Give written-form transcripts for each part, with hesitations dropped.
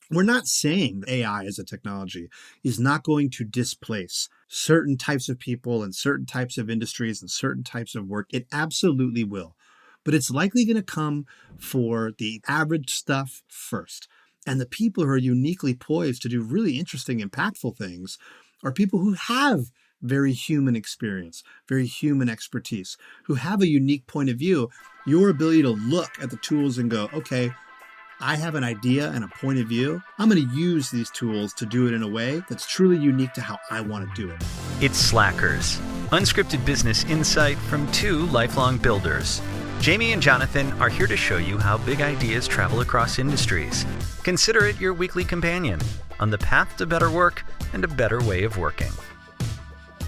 We're not saying AI as a technology is not going to displace certain types of people and certain types of industries and certain types of work. It absolutely will. But it's likely going to come for the average stuff first. And the people who are uniquely poised to do really interesting, impactful things are people who have very human experience, very human expertise, who have a unique point of view. Your ability to look at the tools and go, okay, I have an idea and a point of view. I'm going to use these tools to do it in a way that's truly unique to how I want to do it. It's Slackers, unscripted business insight from two lifelong builders. Jaime and Jonathan are here to show you how big ideas travel across industries. Consider it your weekly companion on the path to better work and a better way of working.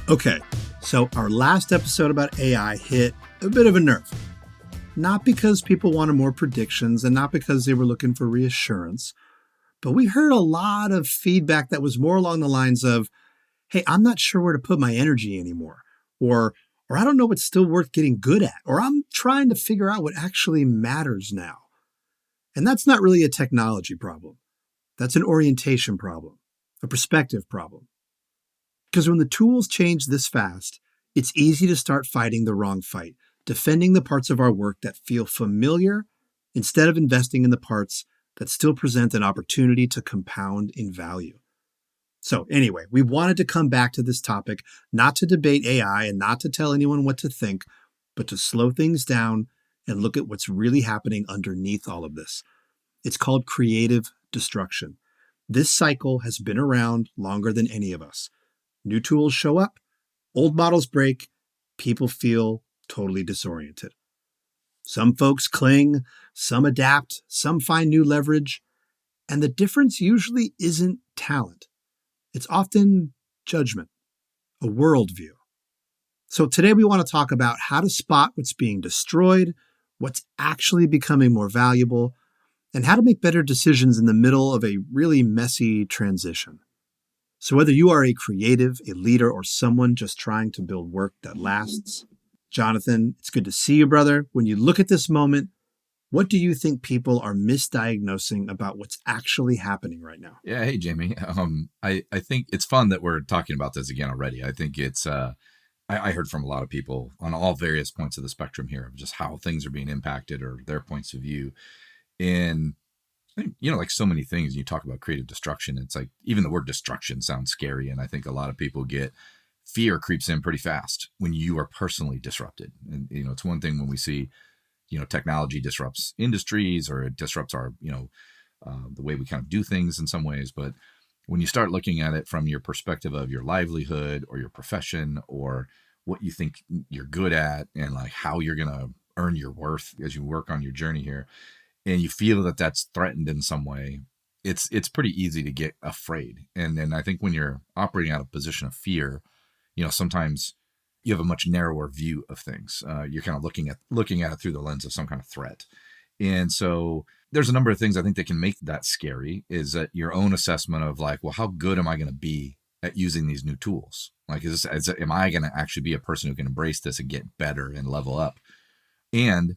Okay, so our last episode about AI hit a bit of a nerve. Not because people wanted more predictions and not because they were looking for reassurance, but we heard a lot of feedback that was more along the lines of, hey, I'm not sure where to put my energy anymore, or I don't know what's still worth getting good at, or I'm trying to figure out what actually matters now. And that's not really a technology problem. That's an orientation problem, a perspective problem. Because when the tools change this fast, it's easy to start fighting the wrong fight, defending the parts of our work that feel familiar instead of investing in the parts that still present an opportunity to compound in value. So anyway, we wanted to come back to this topic, not to debate AI and not to tell anyone what to think, but to slow things down and look at what's really happening underneath all of this. It's called creative destruction. This cycle has been around longer than any of us. New tools show up, old models break, people feel totally disoriented. Some folks cling, some adapt, some find new leverage, and the difference usually isn't talent. It's often judgment, a worldview. So today we want to talk about how to spot what's being destroyed, what's actually becoming more valuable, and how to make better decisions in the middle of a really messy transition. So whether you are a creative, a leader, or someone just trying to build work that lasts, Jonathan, it's good to see you, brother. When you look at this moment, what do you think people are misdiagnosing about what's actually happening right now? Yeah. Hey, Jaime. I think it's fun that we're talking about this again already. I think it's, I heard from a lot of people on all various points of the spectrum here of just how things are being impacted or their points of view. And I think, like so many things, you talk about creative destruction. It's like even the word destruction sounds scary. And I think a lot of people get fear creeps in pretty fast when you are personally disrupted. And, it's one thing when we see, technology disrupts industries or it disrupts our, the way we kind of do things in some ways. But when you start looking at it from your perspective of your livelihood or your profession or what you think you're good at and like how you're going to earn your worth as you work on your journey here, and you feel that that's threatened in some way, it's pretty easy to get afraid. And then I think when you're operating out of a position of fear, sometimes you have a much narrower view of things. You're kind of looking at it through the lens of some kind of threat. And so there's a number of things I think that can make that scary is that your own assessment of like, well, how good am I going to be at using these new tools? Like, am I going to actually be a person who can embrace this and get better and level up? And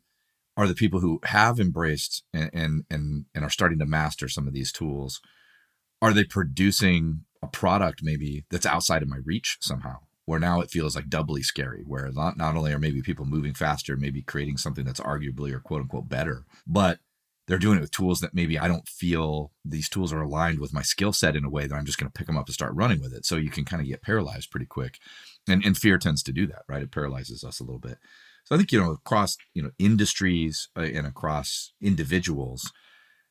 are the people who have embraced and are starting to master some of these tools, are they producing a product maybe that's outside of my reach somehow? Where now it feels like doubly scary, where not only are maybe people moving faster, maybe creating something that's arguably or quote unquote better, but they're doing it with tools that maybe I don't feel these tools are aligned with my skill set in a way that I'm just going to pick them up and start running with it. So you can kind of get paralyzed pretty quick. And fear tends to do that, right? It paralyzes us a little bit. So I think, across, industries and across individuals,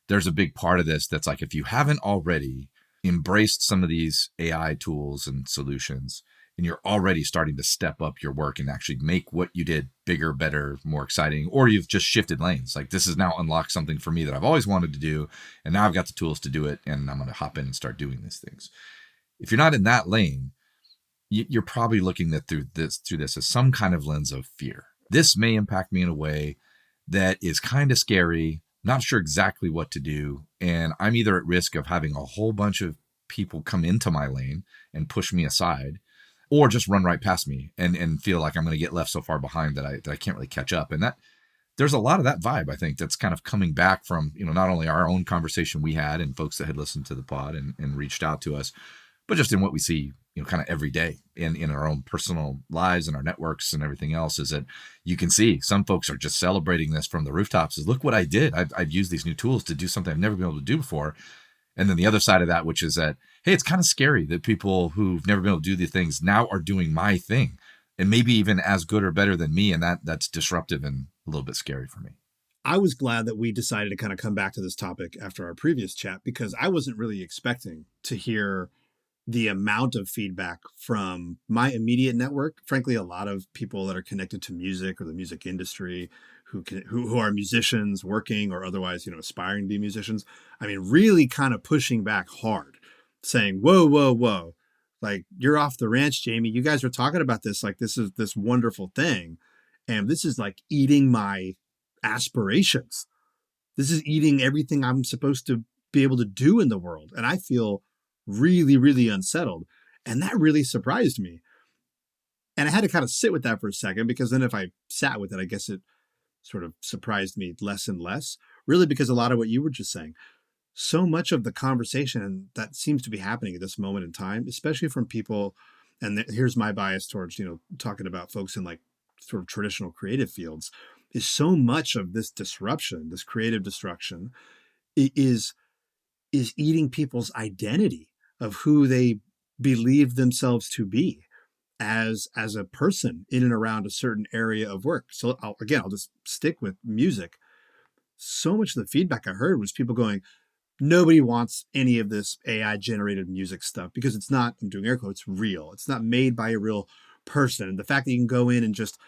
there's a big part of this that's like, if you haven't already embraced some of these AI tools and solutions, and you're already starting to step up your work and actually make what you did bigger, better, more exciting, or you've just shifted lanes. Like this has now unlocked something for me that I've always wanted to do. And now I've got the tools to do it. And I'm going to hop in and start doing these things. If you're not in that lane, you're probably looking at through this as some kind of lens of fear. This may impact me in a way that is kind of scary, not sure exactly what to do. And I'm either at risk of having a whole bunch of people come into my lane and push me aside, or just run right past me and feel like I'm going to get left so far behind that I can't really catch up. And that there's a lot of that vibe, I think, that's kind of coming back from, not only our own conversation we had and folks that had listened to the pod and reached out to us, but just in what we see, kind of every day in our own personal lives and our networks and everything else, is that you can see some folks are just celebrating this from the rooftops is, look what I did. I've used these new tools to do something I've never been able to do before. And then the other side of that, which is that, hey, it's kind of scary that people who've never been able to do these things now are doing my thing and maybe even as good or better than me. And that's disruptive and a little bit scary for me. I was glad that we decided to kind of come back to this topic after our previous chat, because I wasn't really expecting to hear the amount of feedback from my immediate network. Frankly, a lot of people that are connected to music or the music industry who are musicians working or otherwise, aspiring to be musicians. I mean, really kind of pushing back hard, saying, whoa, whoa, whoa, like, you're off the ranch, Jamie. You guys are talking about this like this is this wonderful thing. And this is like eating my aspirations. This is eating everything I'm supposed to be able to do in the world. And I feel really, really unsettled. And that really surprised me. And I had to kind of sit with that for a second, because then if I sat with it, I guess it sort of surprised me less and less, really, because a lot of what you were just saying, so much of the conversation that seems to be happening at this moment in time, especially from people, and here's my bias towards, talking about folks in like sort of traditional creative fields, is so much of this disruption, this creative destruction, is eating people's identity of who they believe themselves to be as a person in and around a certain area of work. So I'll just stick with music. So much of the feedback I heard was people going, nobody wants any of this AI generated music stuff because it's not, I'm doing air quotes, real. It's not made by a real person. And the fact that you can go in and just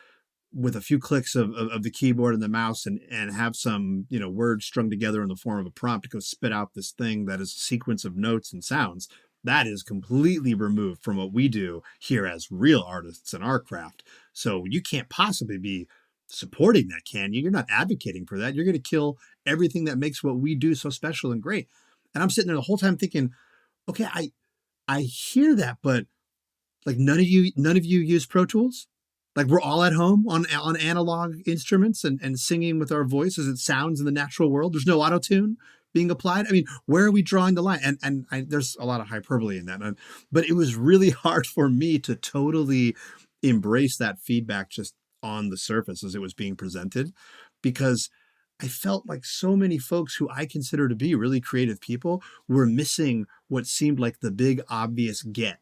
with a few clicks of the keyboard and the mouse and have some, words strung together in the form of a prompt to go spit out this thing that is a sequence of notes and sounds, that is completely removed from what we do here as real artists in our craft. So you can't possibly be supporting that, can you? You're not advocating for that. You're going to kill everything that makes what we do so special and great. And I'm sitting there the whole time thinking, okay, I hear that, but like none of you use Pro Tools? Like we're all at home on analog instruments and singing with our voice as it sounds in the natural world. There's no auto-tune being applied. I mean, where are we drawing the line? And there's a lot of hyperbole in that. But it was really hard for me to totally embrace that feedback just on the surface as it was being presented, because I felt like so many folks who I consider to be really creative people were missing what seemed like the big obvious get.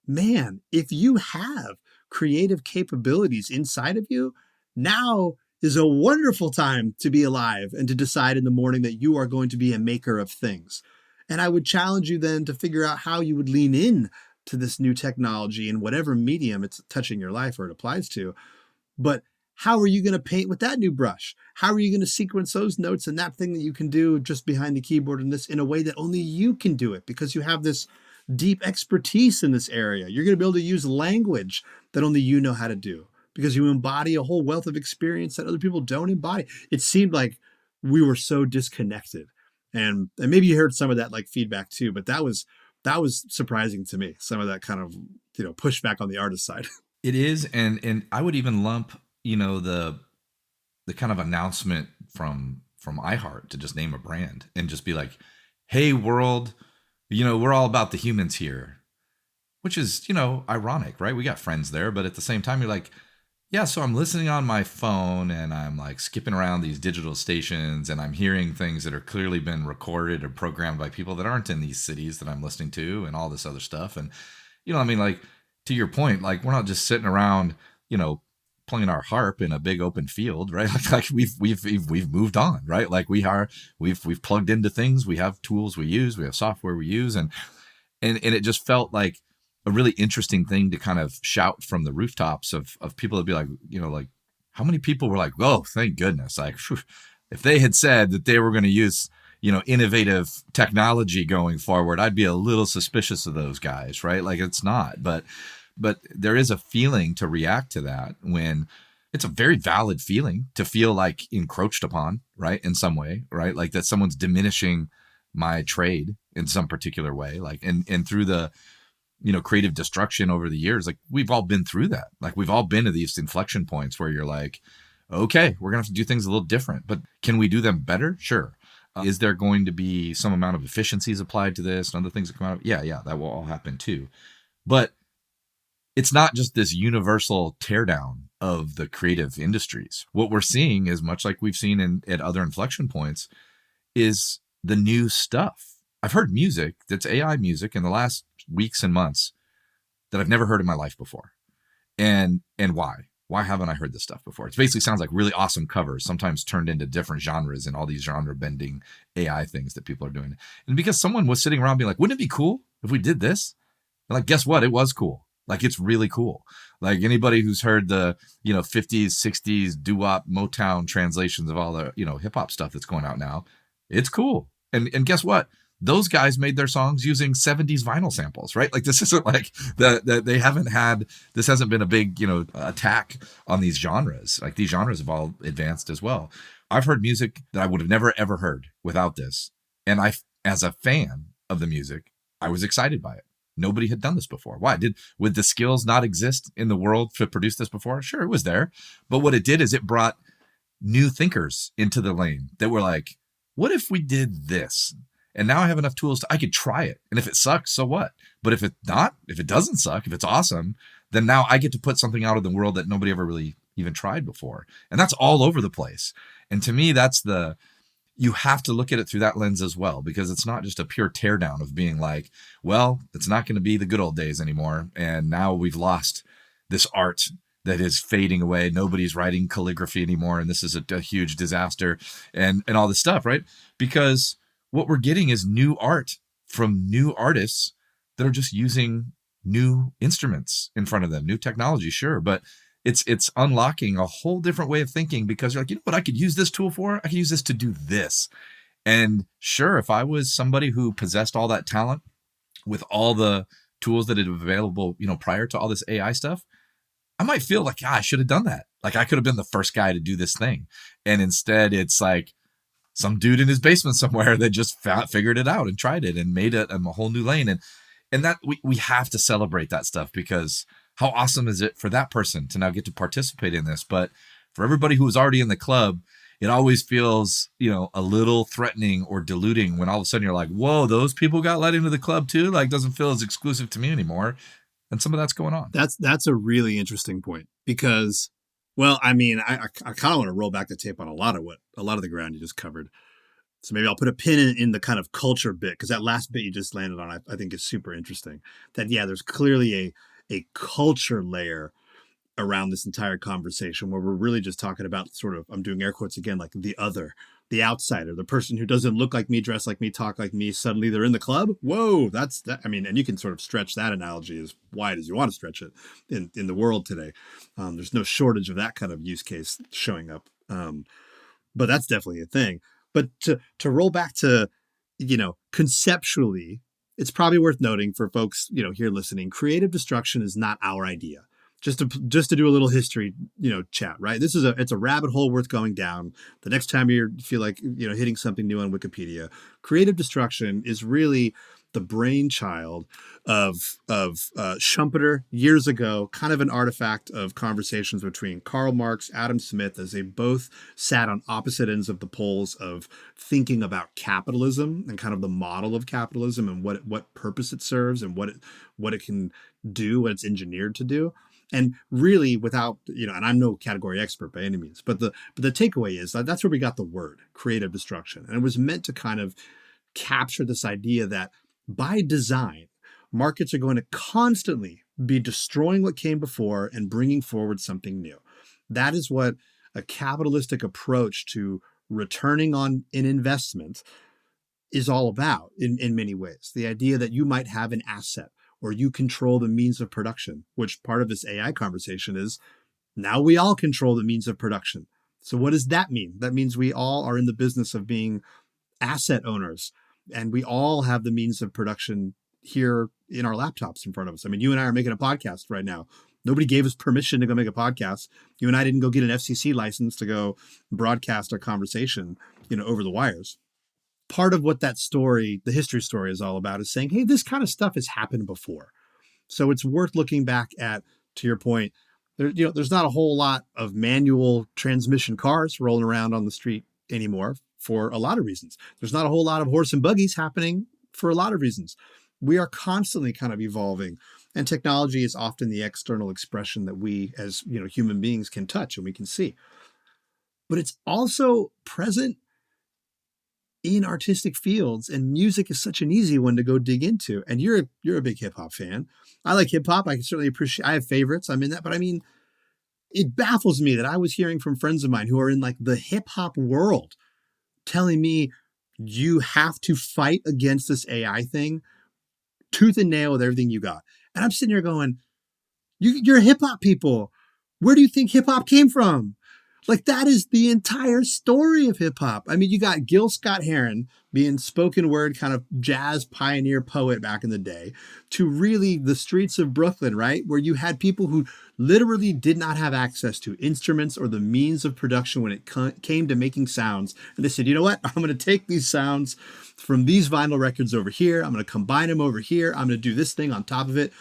Man, if you have creative capabilities inside of you, now is a wonderful time to be alive and to decide in the morning that you are going to be a maker of things. And I would challenge you then to figure out how you would lean in to this new technology in whatever medium it's touching your life or it applies to. But how are you going to paint with that new brush? How are you going to sequence those notes and that thing that you can do just behind the keyboard in this in a way that only you can do it because you have this deep expertise in this area? You're going to be able to use language that only you know how to do because you embody a whole wealth of experience that other people don't embody. It seemed like we were so disconnected. And maybe you heard some of that like feedback too, but that was surprising to me. Some of that kind of, pushback on the artist side. It is. And I would even lump, the kind of announcement from iHeart to just name a brand and just be like, hey world, we're all about the humans here, which is, ironic, right? We got friends there, but at the same time, you're like, yeah, so I'm listening on my phone and I'm like skipping around these digital stations and I'm hearing things that are clearly been recorded or programmed by people that aren't in these cities that I'm listening to and all this other stuff. And, like to your point, like we're not just sitting around, playing our harp in a big open field, right? Like we've moved on, right? Like we've plugged into things. We have tools we use. We have software we use. And it just felt like a really interesting thing to kind of shout from the rooftops of people that be like, like how many people were like, oh, thank goodness. Like phew, if they had said that they were going to use, innovative technology going forward, I'd be a little suspicious of those guys, right? Like it's not, but there is a feeling to react to that when it's a very valid feeling to feel like encroached upon, right? In some way, right? Like that someone's diminishing my trade in some particular way. Like, and through the, creative destruction over the years, like we've all been through that. Like we've all been to these inflection points where you're like, Okay, we're going to have to do things a little different, but can we do them better? Sure. Is there going to be some amount of efficiencies applied to this and other things that come out of it? Yeah, that will all happen too. But it's not just this universal teardown of the creative industries. What we're seeing is much like we've seen at other inflection points is the new stuff. I've heard music that's AI music in the last weeks and months that I've never heard in my life before. And why? Why haven't I heard this stuff before? It basically sounds like really awesome covers, sometimes turned into different genres and all these genre bending AI things that people are doing. And because someone was sitting around being like, wouldn't it be cool if we did this? And like, guess what? It was cool. Like, it's really cool. Like, anybody who's heard the, 50s, 60s doo-wop Motown translations of all the, hip hop stuff that's going out now, it's cool. And guess what? Those guys made their songs using 70s vinyl samples, right? Like, this isn't like they haven't had, this hasn't been a big, attack on these genres. Like, these genres have all advanced as well. I've heard music that I would have never, ever heard without this. And as a fan of the music, I was excited by it. Nobody had done this before. Why? Would the skills not exist in the world to produce this before? Sure, it was there. But what it did is it brought new thinkers into the lane that were like, what if we did this? And now I have enough tools I could try it. And if it sucks, so what? But if it doesn't suck, if it's awesome, then now I get to put something out in the world that nobody ever really even tried before. And that's all over the place. And to me, you have to look at it through that lens as well, because it's not just a pure teardown of being like, well, it's not going to be the good old days anymore. And now we've lost this art that is fading away. Nobody's writing calligraphy anymore. And this is a huge disaster and all this stuff, right? Because what we're getting is new art from new artists that are just using new instruments in front of them, new technology, sure. But it's unlocking a whole different way of thinking, because you're like, you know what I could use this tool for? I could use this to do this. And sure, if I was somebody who possessed all that talent with all the tools that are available, prior to all this AI stuff, I might feel like, I should have done that. Like, I could have been the first guy to do this thing. And instead it's like some dude in his basement somewhere that just figured it out and tried it and made it a whole new lane. And that we have to celebrate that stuff, because how awesome is it for that person to now get to participate in this? But for everybody who was already in the club, it always feels, a little threatening or diluting when all of a sudden you're like, whoa, those people got let into the club too? Like, doesn't feel as exclusive to me anymore. And some of that's going on. That's a really interesting point, because, well, I mean, I kind of want to roll back the tape on a lot of the ground you just covered. So maybe I'll put a pin in the kind of culture bit, because that last bit you just landed on, I think is super interesting. That, yeah, there's clearly a culture layer around this entire conversation, where we're really just talking about sort of, I'm doing air quotes again, like the other, the outsider, the person who doesn't look like me, dress like me, talk like me. Suddenly they're in the club. Whoa, that's that. I mean, and you can sort of stretch that analogy as wide as you want to stretch it in the world today. There's no shortage of that kind of use case showing up. But that's definitely a thing. But to roll back to, conceptually, it's probably worth noting for folks, here listening, creative destruction is not our idea. Just to do a little history, chat, right? It's a rabbit hole worth going down. The next time you feel like, hitting something new on Wikipedia, creative destruction is really the brainchild of Schumpeter years ago, kind of an artifact of conversations between Karl Marx, Adam Smith, as they both sat on opposite ends of the poles of thinking about capitalism and kind of the model of capitalism and what purpose it serves and what it can do, what it's engineered to do. And really, without, and I'm no category expert by any means, but the takeaway is that's where we got the word creative destruction. And it was meant to kind of capture this idea that by design, markets are going to constantly be destroying what came before and bringing forward something new. That is what a capitalistic approach to returning on an investment is all about in many ways. The idea that you might have an asset or you control the means of production, which part of this AI conversation is now we all control the means of production. So what does that mean? That means we all are in the business of being asset owners, and we all have the means of production here in our laptops in front of us. I mean, you and I are making a podcast right now. Nobody gave us permission to go make a podcast. You and I didn't go get an FCC license to go broadcast our conversation, over the wires. Part of what that story, the history story, is all about is saying, hey, this kind of stuff has happened before. So it's worth looking back at, to your point, There's not a whole lot of manual transmission cars rolling around on the street anymore for a lot of reasons. There's not a whole lot of horse and buggies happening for a lot of reasons. We are constantly kind of evolving, and technology is often the external expression that we as human beings can touch and we can see. But it's also present in artistic fields, and music is such an easy one to go dig into. And you're a big hip hop fan. I like hip hop. I can certainly appreciate. I have favorites. I'm in that, but I mean, it baffles me that I was hearing from friends of mine who are in like the hip hop world telling me you have to fight against this AI thing tooth and nail with everything you got. And I'm sitting here going, you're hip hop people. Where do you think hip hop came from? Like, that is the entire story of hip hop. I mean, you got Gil Scott-Heron being spoken word kind of jazz pioneer poet back in the day, to really the streets of Brooklyn, right? Where you had people who literally did not have access to instruments or the means of production when it came to making sounds. And they said, you know what? I'm going to take these sounds from these vinyl records over here. I'm going to combine them over here. I'm going to do this thing on top of it.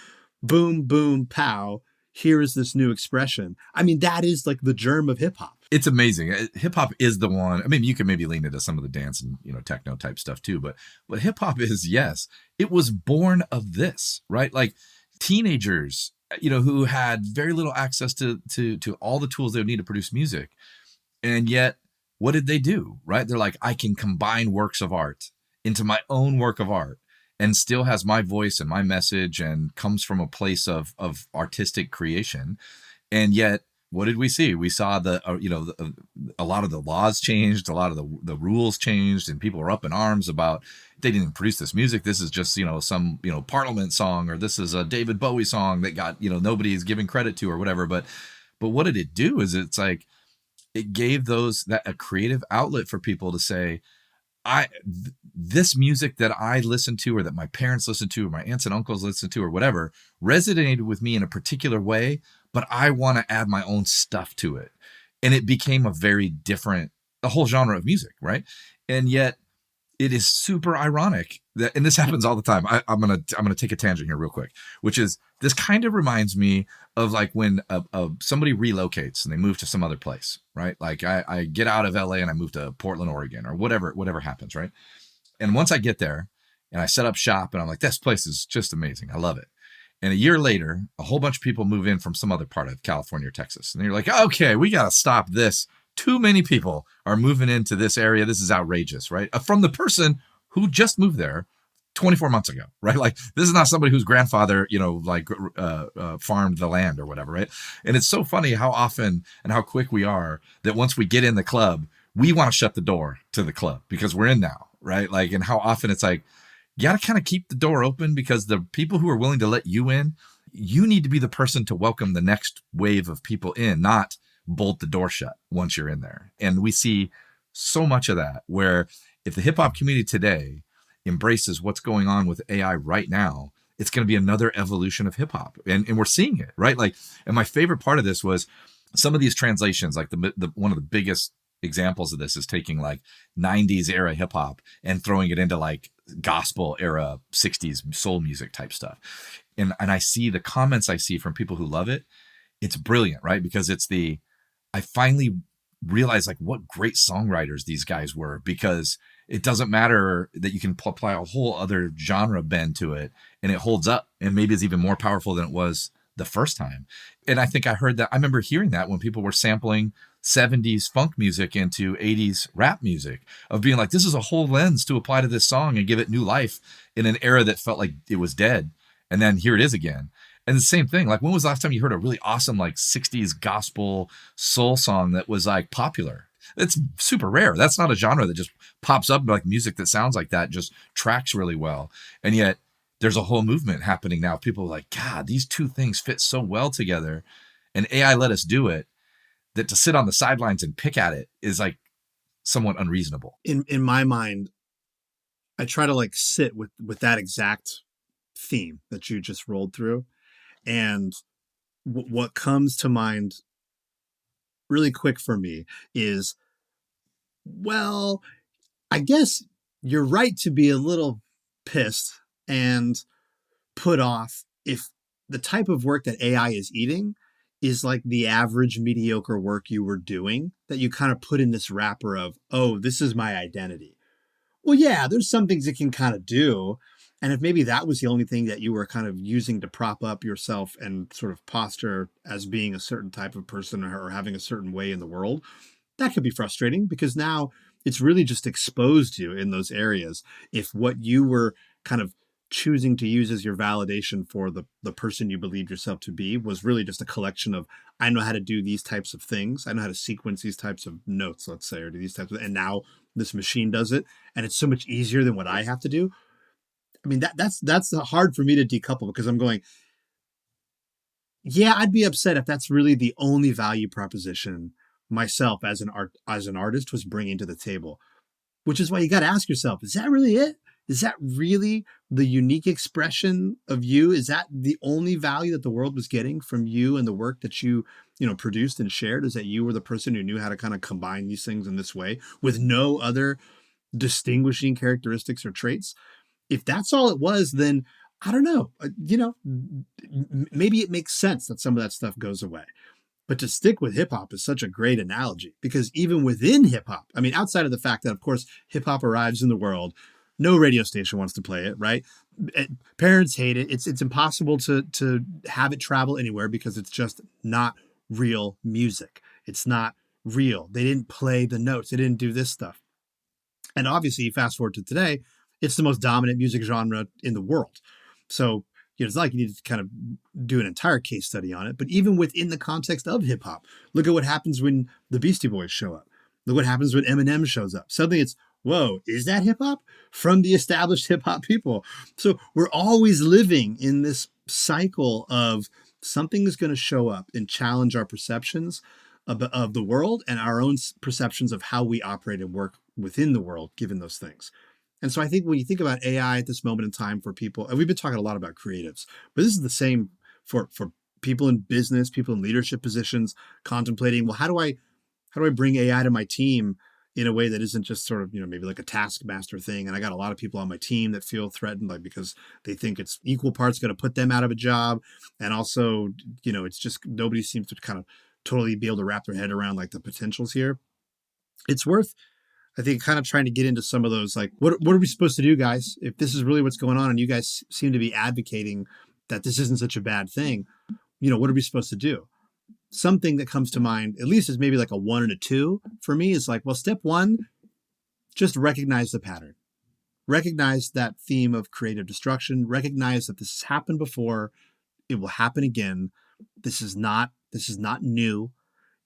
Boom, boom, pow. Here is this new expression. I mean, that is like the germ of hip hop. It's amazing. Hip hop is the one. I mean, you can maybe lean into some of the dance and techno type stuff too, but hip hop is, yes, it was born of this, right? Like teenagers, who had very little access to all the tools they would need to produce music, and yet what did they do, right? They're like, I can combine works of art into my own work of art, and still has my voice and my message and comes from a place of artistic creation. And yet, what did we see? We saw a lot of the laws changed, a lot of the rules changed, and people were up in arms about, they didn't produce this music. This is just, some, Parliament song, or this is a David Bowie song that got, nobody is giving credit to or whatever. But what did it do is it's like, it gave that a creative outlet for people to say, this music that I listened to, or that my parents listened to, or my aunts and uncles listened to, or whatever, resonated with me in a particular way, but I want to add my own stuff to it. And it became a whole genre of music, right? And yet it is super ironic that, and this happens all the time. I'm gonna take a tangent here real quick, which is, this kind of reminds me of like when somebody relocates and they move to some other place, right? Like I get out of LA and I move to Portland, Oregon, or whatever happens, right? And once I get there and I set up shop and I'm like, this place is just amazing. I love it. And a year later, a whole bunch of people move in from some other part of California or Texas. And you're like, okay, we got to stop this. Too many people are moving into this area. This is outrageous, right? From the person who just moved there 24 months ago, right? Like, this is not somebody whose grandfather, farmed the land or whatever, right? And it's so funny how often and how quick we are that once we get in the club, we want to shut the door to the club because we're in now, right? Like, and how often it's like, you got to kind of keep the door open, because the people who are willing to let you in, you need to be the person to welcome the next wave of people in, not bolt the door shut once you're in there. And we see so much of that, where if the hip hop community today embraces what's going on with AI right now, it's going to be another evolution of hip hop. And we're seeing it, right? Like, and my favorite part of this was some of these translations, like the one of the biggest examples of this is taking like 90s era hip hop and throwing it into like gospel era 60s soul music type stuff. And I see the comments I see from people who love it. It's brilliant, right? Because I finally realized like what great songwriters these guys were, because it doesn't matter that you can apply a whole other genre bend to it and it holds up, and maybe is even more powerful than it was the first time. And I think I remember hearing that when people were sampling 70s funk music into 80s rap music, of being like, this is a whole lens to apply to this song and give it new life in an era that felt like it was dead. And then here it is again. And the same thing, like, when was the last time you heard a really awesome like 60s gospel soul song that was like popular? It's super rare. That's not a genre that just pops up, like music that sounds like that just tracks really well. And yet there's a whole movement happening now. People are like, God, these two things fit so well together, and AI let us do it, that to sit on the sidelines and pick at it is like somewhat unreasonable. In my mind, I try to like sit with that exact theme that you just rolled through. And what comes to mind really quick for me is, well, I guess you're right to be a little pissed and put off if the type of work that AI is eating is like the average mediocre work you were doing that you kind of put in this wrapper of, oh, this is my identity. Well, yeah, there's some things it can kind of do. And if maybe that was the only thing that you were kind of using to prop up yourself and sort of posture as being a certain type of person or having a certain way in the world, that could be frustrating because now it's really just exposed you in those areas. If what you were kind of choosing to use as your validation for the person you believed yourself to be was really just a collection of, I know how to do these types of things. I know how to sequence these types of notes, let's say, or do these types of, and now this machine does it. And it's so much easier than what I have to do. I mean, that's hard for me to decouple because I'm going, yeah, I'd be upset if that's really the only value proposition myself as an artist was bringing to the table, which is why you got to ask yourself, is that really it? Is that really the unique expression of you? Is that the only value that the world was getting from you and the work that you produced and shared? Is that you were the person who knew how to kind of combine these things in this way with no other distinguishing characteristics or traits? If that's all it was, then I don't know, maybe it makes sense that some of that stuff goes away. But to stick with hip hop is such a great analogy because even within hip hop, I mean, outside of the fact that, of course, hip hop arrives in the world, no radio station wants to play it, right? Parents hate it. It's impossible to have it travel anywhere because it's just not real music. It's not real. They didn't play the notes. They didn't do this stuff. And obviously, you fast forward to today, it's the most dominant music genre in the world. So, it's not like you need to kind of do an entire case study on it, but even within the context of hip hop, look at what happens when the Beastie Boys show up. Look what happens when Eminem shows up. Suddenly it's, whoa, is that hip hop? From the established hip hop people. So we're always living in this cycle of something is going to show up and challenge our perceptions of the world and our own perceptions of how we operate and work within the world, given those things. And so I think when you think about AI at this moment in time for people, and we've been talking a lot about creatives, but this is the same for people in business, people in leadership positions, contemplating, well, how do I bring AI to my team in a way that isn't just sort of, maybe like a taskmaster thing. And I got a lot of people on my team that feel threatened, like because they think it's equal parts going to put them out of a job. And also, it's just nobody seems to kind of totally be able to wrap their head around like the potentials here. It's worth, I think, kind of trying to get into some of those, like, what are we supposed to do, guys? If this is really what's going on and you guys seem to be advocating that this isn't such a bad thing, what are we supposed to do? Something that comes to mind, at least is maybe like a 1 and a 2 for me, is like, well, step 1, just recognize the pattern. Recognize that theme of creative destruction. Recognize that this has happened before. It will happen again. This is not new.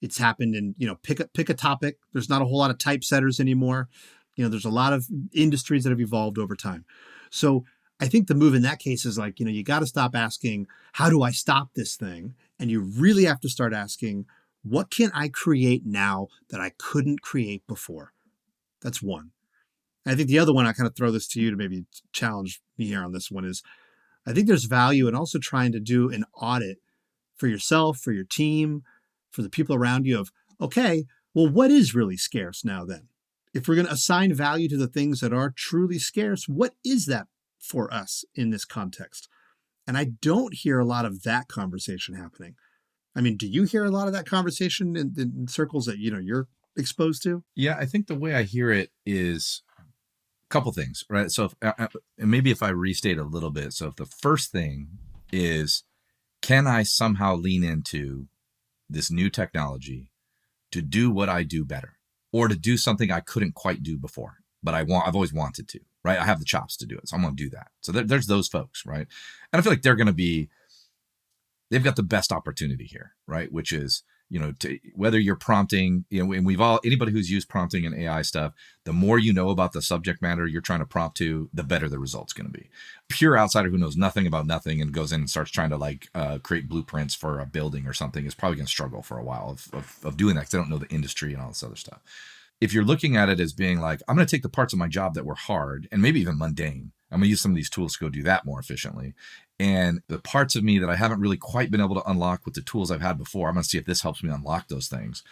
It's happened in, pick a topic. There's not a whole lot of typesetters anymore. There's a lot of industries that have evolved over time. So I think the move in that case is like, you got to stop asking, how do I stop this thing? And you really have to start asking, what can I create now that I couldn't create before? That's one. And I think the other one, I kind of throw this to you to maybe challenge me here on this one, is I think there's value in also trying to do an audit for yourself, for your team, for the people around you of, okay, well, what is really scarce now then? If we're going to assign value to the things that are truly scarce, what is that for us in this context? And I don't hear a lot of that conversation happening. I mean, do you hear a lot of that conversation in circles that, you're exposed to? Yeah, I think the way I hear it is a couple things, right? So and maybe if I restate a little bit. So if the first thing is, can I somehow lean into this new technology to do what I do better, or to do something I couldn't quite do before, but I've always wanted to, right? I have the chops to do it. So I'm going to do that. So there's those folks, right? And I feel like they've got the best opportunity here, right? Which is, whether you're prompting, and anybody who's used prompting and AI stuff, the more you know about the subject matter you're trying to prompt to, the better the result's going to be. Pure outsider who knows nothing about nothing and goes in and starts trying to create blueprints for a building or something is probably going to struggle for a while of doing that because they don't know the industry and all this other stuff. If you're looking at it as being like, I'm going to take the parts of my job that were hard and maybe even mundane, I'm going to use some of these tools to go do that more efficiently. And the parts of me that I haven't really quite been able to unlock with the tools I've had before, I'm going to see if this helps me unlock those things.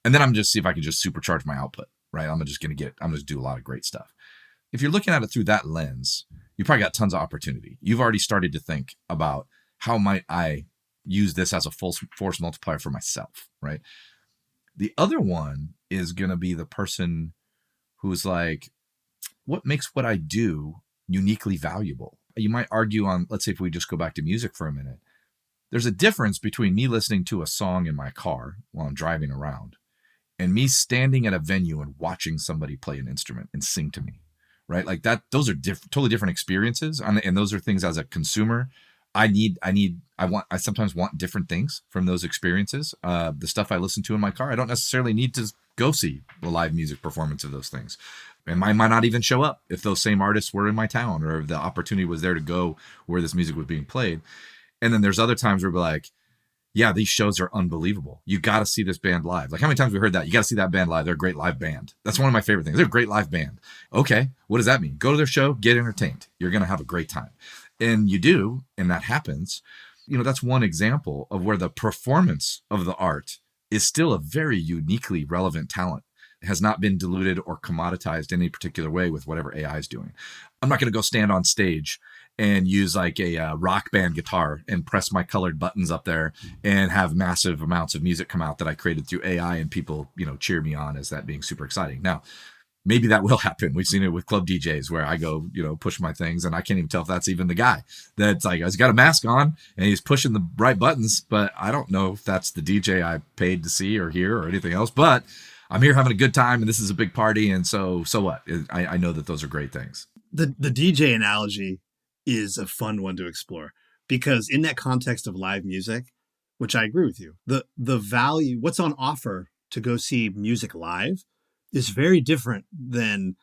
And then I'm just see if I can just supercharge my output, right? I'm just going to do a lot of great stuff. If you're looking at it through that lens, you probably got tons of opportunity. You've already started to think about, how might I use this as a force multiplier for myself, right? The other one is going to be the person who's like, what makes what I do uniquely valuable? You might argue on, let's say if we just go back to music for a minute, there's a difference between me listening to a song in my car while I'm driving around and me standing at a venue and watching somebody play an instrument and sing to me, right? Like that, those are totally different experiences. And those are things as a consumer, I sometimes want different things from those experiences. The stuff I listen to in my car, I don't necessarily need to go see the live music performance of those things. And I might not even show up if those same artists were in my town or if the opportunity was there to go where this music was being played. And then there's other times where we're like, yeah, these shows are unbelievable. You got to see this band live. Like how many times we heard that? You got to see that band live. They're a great live band. That's one of my favorite things. They're a great live band. Okay, what does that mean? Go to their show, get entertained. You're going to have a great time. And you do, and that happens. That's one example of where the performance of the art is still a very uniquely relevant talent. It has not been diluted or commoditized in any particular way with whatever AI is doing. I'm not going to go stand on stage and use like a rock band guitar and press my colored buttons up there and have massive amounts of music come out that I created through AI and people, cheer me on as that being super exciting. Now, maybe that will happen. We've seen it with club DJs where I go, push my things and I can't even tell if that's even the guy that's like, he's got a mask on and he's pushing the right buttons, but I don't know if that's the DJ I paid to see or hear or anything else, but I'm here having a good time and this is a big party. And so what? I know that those are great things. The DJ analogy is a fun one to explore because in that context of live music, which I agree with you, the value, what's on offer to go see music live is very different than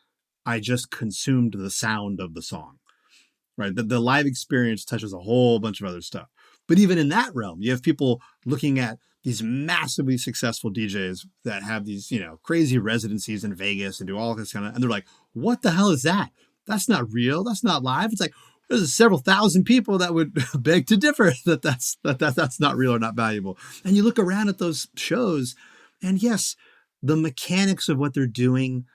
I just consumed the sound of the song, right? The live experience touches a whole bunch of other stuff. But even in that realm, you have people looking at these massively successful DJs that have these, crazy residencies in Vegas and do all this kind of, and they're like, what the hell is that? That's not real. That's not live. It's like, there's several thousand people that would beg to differ that's not real or not valuable. And you look around at those shows and yes, the mechanics of what they're doing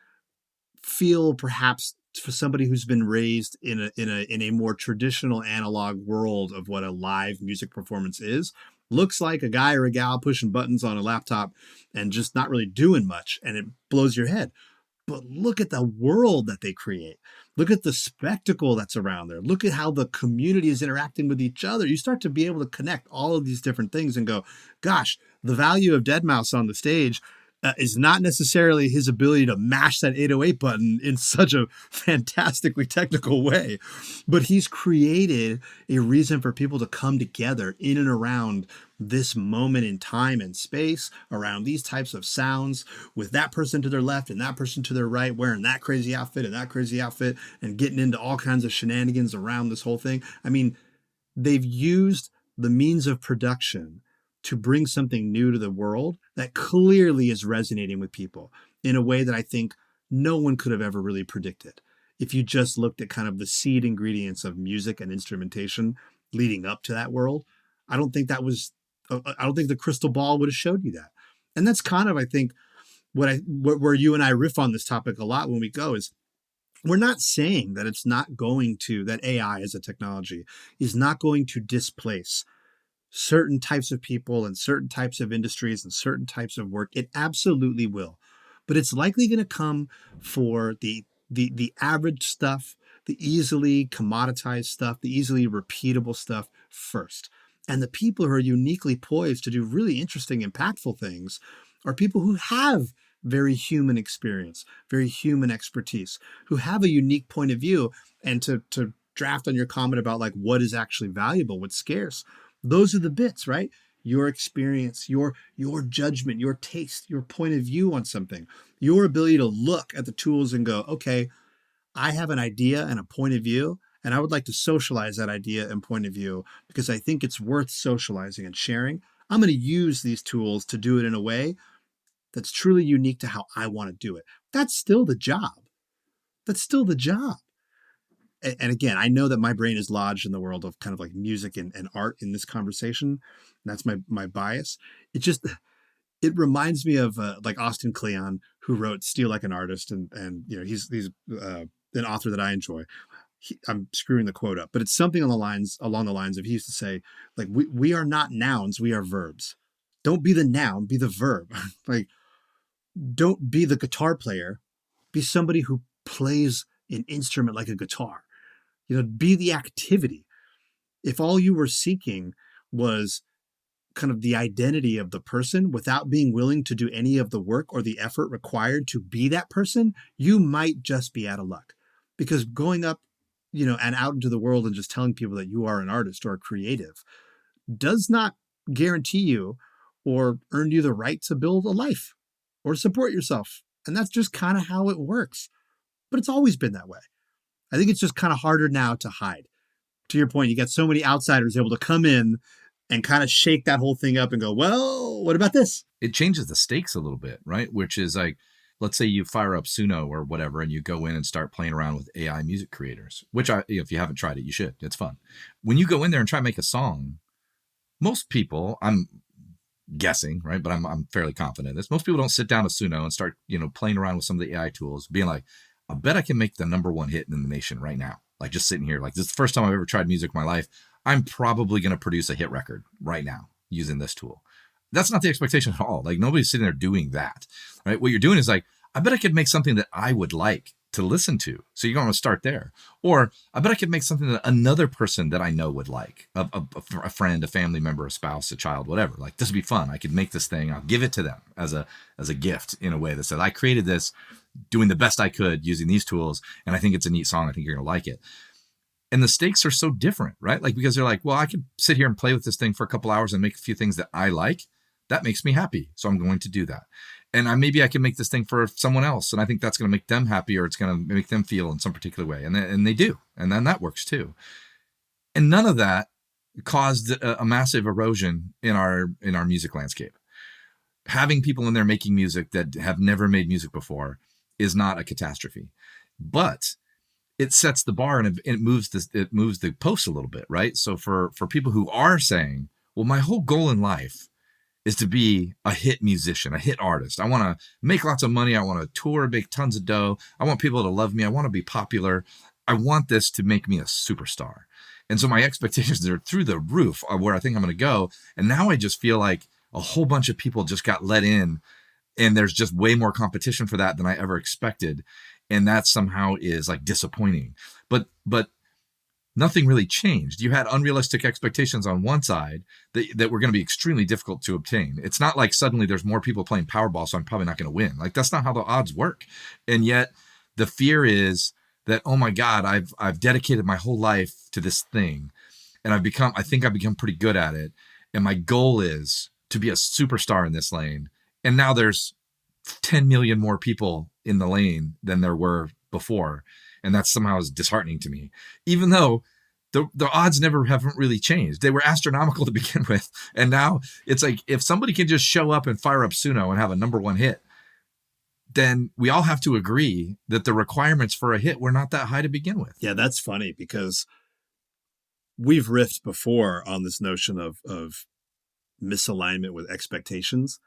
feel perhaps for somebody who's been raised in a more traditional analog world of what a live music performance is, looks like a guy or a gal pushing buttons on a laptop and just not really doing much. And it blows your head. But look at the world that they create. Look at the spectacle that's around there. Look at how the community is interacting with each other. You start to be able to connect all of these different things and go, gosh, the value of deadmau5 on the stage is not necessarily his ability to mash that 808 button in such a fantastically technical way, but he's created a reason for people to come together in and around this moment in time and space, around these types of sounds, with that person to their left and that person to their right, wearing that crazy outfit and that crazy outfit, and getting into all kinds of shenanigans around this whole thing. I mean, they've used the means of production to bring something new to the world that clearly is resonating with people in a way that I think no one could have ever really predicted. If you just looked at kind of the seed ingredients of music and instrumentation leading up to that world, I don't think the crystal ball would have showed you that. And that's kind of, I think, where you and I riff on this topic a lot when we go is we're not saying that that AI as a technology is not going to displace certain types of people and certain types of industries and certain types of work. It absolutely will. But it's likely going to come for the average stuff, the easily commoditized stuff, the easily repeatable stuff first. And the people who are uniquely poised to do really interesting, impactful things are people who have very human experience, very human expertise, who have a unique point of view. And to draft on your comment about like what is actually valuable, what's scarce, those are the bits, right? Your experience, your judgment, your taste, your point of view on something, your ability to look at the tools and go, okay, I have an idea and a point of view, and I would like to socialize that idea and point of view because I think it's worth socializing and sharing. I'm going to use these tools to do it in a way that's truly unique to how I want to do it. That's still the job. That's still the job. And again, I know that my brain is lodged in the world of kind of like music and art in this conversation. That's my bias. It reminds me of like Austin Kleon, who wrote Steal Like an Artist. And he's an author that I enjoy. I'm screwing the quote up, but it's something along the lines of, he used to say, like, we are not nouns, we are verbs. Don't be the noun, be the verb. Like, don't be the guitar player, be somebody who plays an instrument like a guitar. Be the activity. If all you were seeking was kind of the identity of the person without being willing to do any of the work or the effort required to be that person, you might just be out of luck. Because going up, and out into the world and just telling people that you are an artist or a creative does not guarantee you or earn you the right to build a life or support yourself. And that's just kind of how it works. But it's always been that way. I think it's just kind of harder now to hide. To your point, you got so many outsiders able to come in and kind of shake that whole thing up and go, well, what about this? It changes the stakes a little bit, right? Which is like, let's say you fire up Suno or whatever, and you go in and start playing around with AI music creators, which if you haven't tried it, you should. It's fun. When you go in there and try to make a song, most people, I'm guessing, right? But I'm fairly confident in this. Most people don't sit down to Suno and start, playing around with some of the AI tools, being like, I bet I can make the #1 hit in the nation right now. Like, just sitting here, like, this is the first time I've ever tried music in my life. I'm probably going to produce a hit record right now using this tool. That's not the expectation at all. Like, nobody's sitting there doing that, right? What you're doing is like, I bet I could make something that I would like to listen to. So you're going to start there. Or I bet I could make something that another person that I know would like, a friend, a family member, a spouse, a child, whatever. Like, this would be fun. I could make this thing. I'll give it to them as a gift in a way that says, I created this doing the best I could using these tools. And I think it's a neat song. I think you're going to like it. And the stakes are so different, right? Like, because they're like, well, I could sit here and play with this thing for a couple hours and make a few things that I like. That makes me happy. So I'm going to do that. And maybe I can make this thing for someone else. And I think that's going to make them happy, or it's going to make them feel in some particular way. And they do. And then that works too. And none of that caused a massive erosion in our music landscape. Having people in there making music that have never made music before is not a catastrophe. But it sets the bar, and it moves the post a little bit, right? So for people who are saying, well, my whole goal in life is to be a hit musician, a hit artist. I want to make lots of money. I want to tour, make tons of dough. I want people to love me. I want to be popular. I want this to make me a superstar. And so my expectations are through the roof of where I think I'm going to go. And now I just feel like a whole bunch of people just got let in, and there's just way more competition for that than I ever expected. And that somehow is like disappointing. But nothing really changed. You had unrealistic expectations on one side that were going to be extremely difficult to obtain. It's not like suddenly there's more people playing Powerball, so I'm probably not going to win. Like, that's not how the odds work. And yet the fear is that, oh my God, I've dedicated my whole life to this thing, and I think I've become pretty good at it. And my goal is to be a superstar in this lane. And now there's 10 million more people in the lane than there were before. And that somehow is disheartening to me, even though the odds haven't really changed. They were astronomical to begin with. And now it's like, if somebody can just show up and fire up Suno and have a #1 hit, then we all have to agree that the requirements for a hit were not that high to begin with. Yeah, that's funny, because we've riffed before on this notion of misalignment with expectations,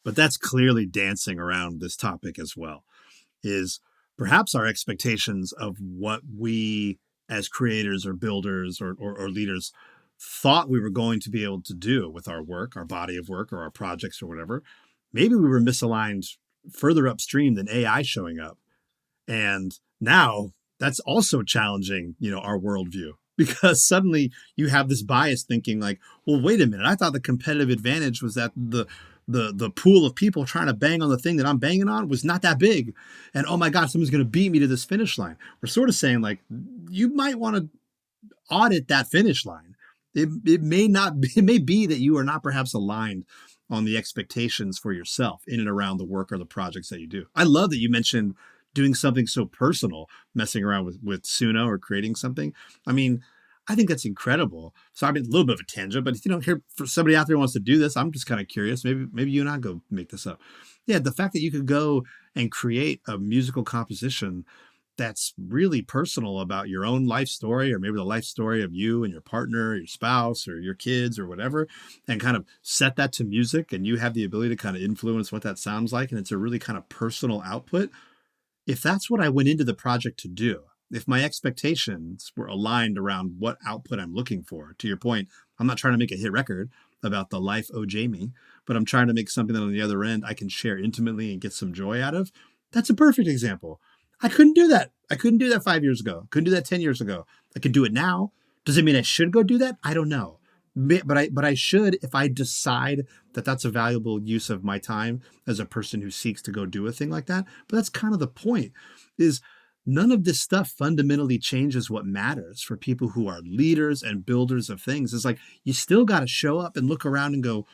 but that's clearly dancing around this topic as well. Is perhaps our expectations of what we as creators or builders or leaders thought we were going to be able to do with our work, our body of work, or our projects or whatever. Maybe we were misaligned further upstream than AI showing up. And now that's also challenging, our worldview, because suddenly you have this bias thinking like, well, wait a minute, I thought the competitive advantage was that the pool of people trying to bang on the thing that I'm banging on was not that big. And oh my God, someone's going to beat me to this finish line. We're sort of saying like, you might want to audit that finish line. It may be that you are not perhaps aligned on the expectations for yourself in and around the work or the projects that you do. I love that you mentioned doing something so personal, messing around with Suno or creating something. I mean, I think that's incredible. So I mean, a little bit of a tangent, but if you don't hear for somebody out there who wants to do this, I'm just kind of curious. Maybe you and I go make this up. Yeah, the fact that you could go and create a musical composition that's really personal about your own life story, or maybe the life story of you and your partner, or your spouse, or your kids, or whatever, and kind of set that to music, and you have the ability to kind of influence what that sounds like, and it's a really kind of personal output. If that's what I went into the project to do, If my expectations were aligned around what output I'm looking for, to your point, I'm not trying to make a hit record about the life of Jamie, but I'm trying to make something that on the other end I can share intimately and get some joy out of. That's a perfect example. I couldn't do that. I couldn't do that 5 years ago. Couldn't do that 10 years ago. I can do it now. Does it mean I should go do that? I don't know. But I should if I decide that that's a valuable use of my time as a person who seeks to go do a thing like that. But that's kind of the point, is none of this stuff fundamentally changes what matters for people who are leaders and builders of things. It's like you still got to show up and look around and go,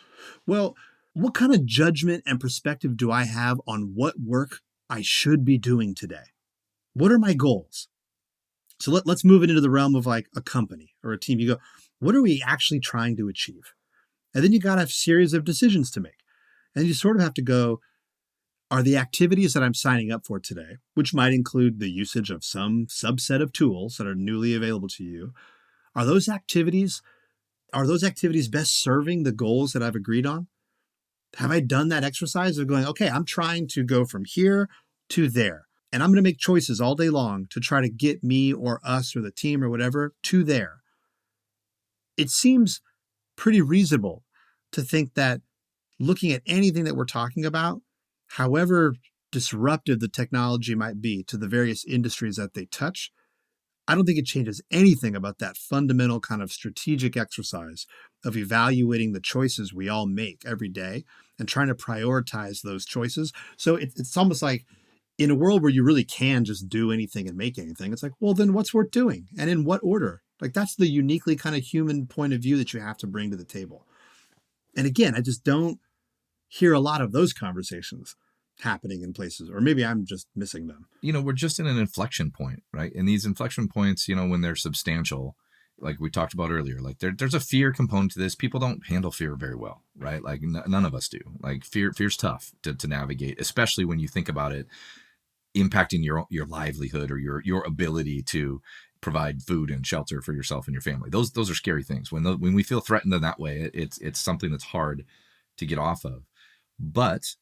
well, what kind of judgment and perspective do I have on what work I should be doing today? What are my goals? So let's move it into the realm of like a company or a team. You go, what are we actually trying to achieve? And then you got to have a series of decisions to make. And you sort of have to go, are the activities that I'm signing up for today, which might include the usage of some subset of tools that are newly available to you, are those activities best serving the goals that I've agreed on? Have I done that exercise of going, okay, I'm trying to go from here to there, and I'm going to make choices all day long to try to get me or us or the team or whatever to there. It seems pretty reasonable to think that looking at anything that we're talking about, however disruptive the technology might be to the various industries that they touch, I don't think it changes anything about that fundamental kind of strategic exercise of evaluating the choices we all make every day and trying to prioritize those choices. So it's almost like in a world where you really can just do anything and make anything, it's like, well, then what's worth doing? And in what order? Like that's the uniquely kind of human point of view that you have to bring to the table. And again, I just don't hear a lot of those conversations happening in places, or maybe I'm just missing them. We're just in an inflection point, right? And these inflection points, when they're substantial, like we talked about earlier, like there's a fear component to this. People don't handle fear very well, right? Like none of us do. Like fear's tough to navigate, especially when you think about it impacting your livelihood or your ability to provide food and shelter for yourself and your family. Those are scary things. When we feel threatened in that way, it's something that's hard to get off of. But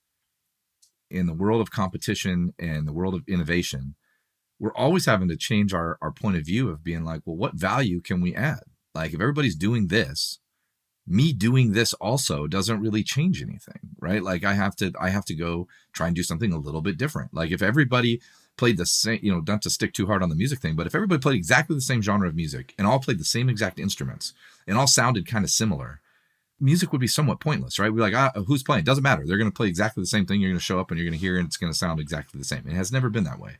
in the world of competition and the world of innovation, we're always having to change our point of view of being like, well, what value can we add? Like if everybody's doing this, me doing this also doesn't really change anything, right? Like I have to go try and do something a little bit different. Like if everybody played the same, not to stick too hard on the music thing, but if everybody played exactly the same genre of music and all played the same exact instruments and all sounded kind of similar, music would be somewhat pointless, right? We're like, who's playing? Doesn't matter. They're going to play exactly the same thing. You're going to show up and you're going to hear, and it's going to sound exactly the same. It has never been that way.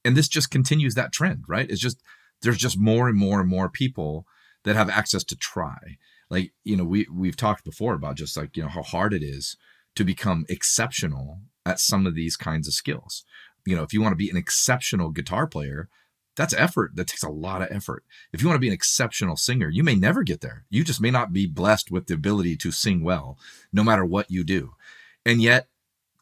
And this just continues that trend, right? There's just more and more and more people that have access to try. Like, we've talked before about just like, how hard it is to become exceptional at some of these kinds of skills. If you want to be an exceptional guitar player, that's effort. That takes a lot of effort. If you want to be an exceptional singer, you may never get there. You just may not be blessed with the ability to sing well, no matter what you do. And yet,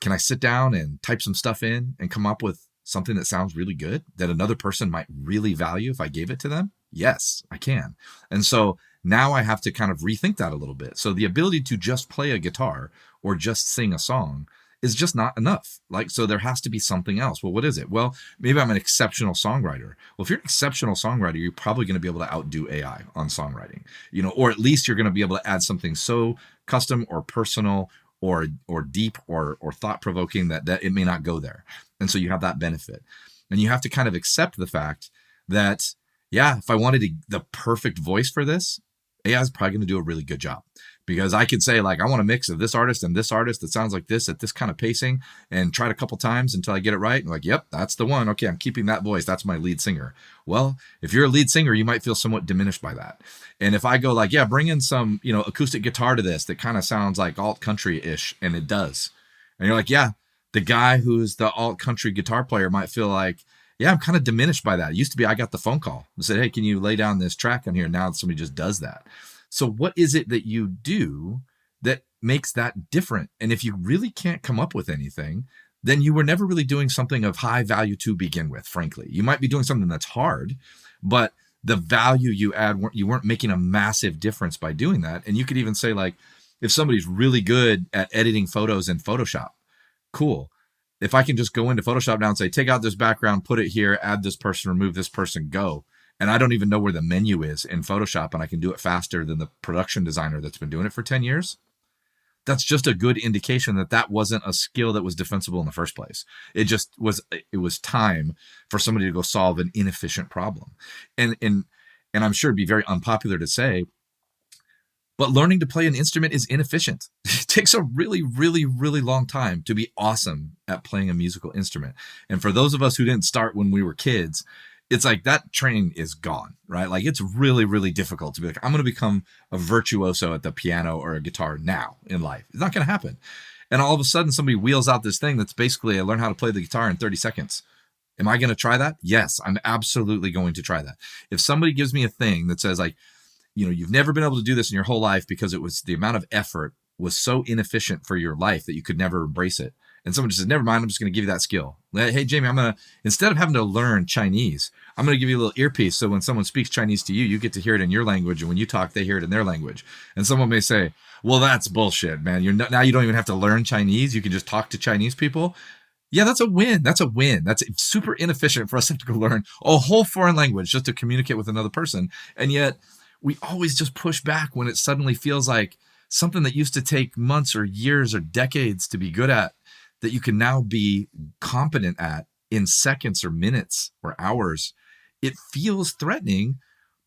can I sit down and type some stuff in and come up with something that sounds really good that another person might really value if I gave it to them? Yes, I can. And so now I have to kind of rethink that a little bit. So the ability to just play a guitar or just sing a song is just not enough. Like, so there has to be something else. Well, what is it? Well, maybe I'm an exceptional songwriter. Well, if you're an exceptional songwriter, you're probably going to be able to outdo AI on songwriting, or at least you're going to be able to add something so custom or personal or deep or thought-provoking that it may not go there. And so you have that benefit. And you have to kind of accept the fact that, yeah, if I wanted the perfect voice for this, AI is probably going to do a really good job. Because I could say, like, I want a mix of this artist and this artist that sounds like this at this kind of pacing, and try it a couple times until I get it right. And like, yep, that's the one. Okay, I'm keeping that voice. That's my lead singer. Well, if you're a lead singer, you might feel somewhat diminished by that. And if I go like, yeah, bring in some, acoustic guitar to this that kind of sounds like alt country-ish, and it does. And you're like, yeah, the guy who's the alt country guitar player might feel like, yeah, I'm kind of diminished by that. It used to be I got the phone call and said, hey, can you lay down this track on here? Now somebody just does that. So what is it that you do that makes that different? And if you really can't come up with anything, then you were never really doing something of high value to begin with, frankly. You might be doing something that's hard, but the value you add, you weren't making a massive difference by doing that. And you could even say, like, if somebody's really good at editing photos in Photoshop, cool. If I can just go into Photoshop now and say, take out this background, put it here, add this person, remove this person, go. And I don't even know where the menu is in Photoshop, and I can do it faster than the production designer that's been doing it for 10 years. That's just a good indication that that wasn't a skill that was defensible in the first place. It just was, it was time for somebody to go solve an inefficient problem. And I'm sure it'd be very unpopular to say, but learning to play an instrument is inefficient. It takes a really, really, really long time to be awesome at playing a musical instrument. And for those of us who didn't start when we were kids, it's like that train is gone, right? Like it's really, really difficult to be like, I'm going to become a virtuoso at the piano or a guitar now in life. It's not going to happen. And all of a sudden somebody wheels out this thing that's basically, I learn how to play the guitar in 30 seconds. Am I going to try that? Yes, I'm absolutely going to try that. If somebody gives me a thing that says like, you know, you've never been able to do this in your whole life because it was the amount of effort was so inefficient for your life that you could never embrace it. And someone just says, never mind, I'm just going to give you that skill. Hey, Jamie, instead of having to learn Chinese, I'm going to give you a little earpiece. So when someone speaks Chinese to you, you get to hear it in your language. And when you talk, they hear it in their language. And someone may say, well, that's bullshit, man. Now you don't even have to learn Chinese. You can just talk to Chinese people. Yeah, that's a win. That's a win. That's super inefficient for us to have to go learn a whole foreign language just to communicate with another person. And yet we always just push back when it suddenly feels like something that used to take months or years or decades to be good at, that you can now be competent at in seconds or minutes or hours. It feels threatening,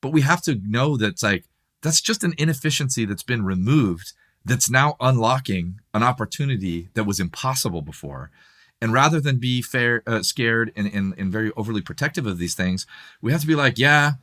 but we have to know that it's like, that's just an inefficiency that's been removed, that's now unlocking an opportunity that was impossible before. And rather than be scared and very overly protective of these things, we have to be like, yeah,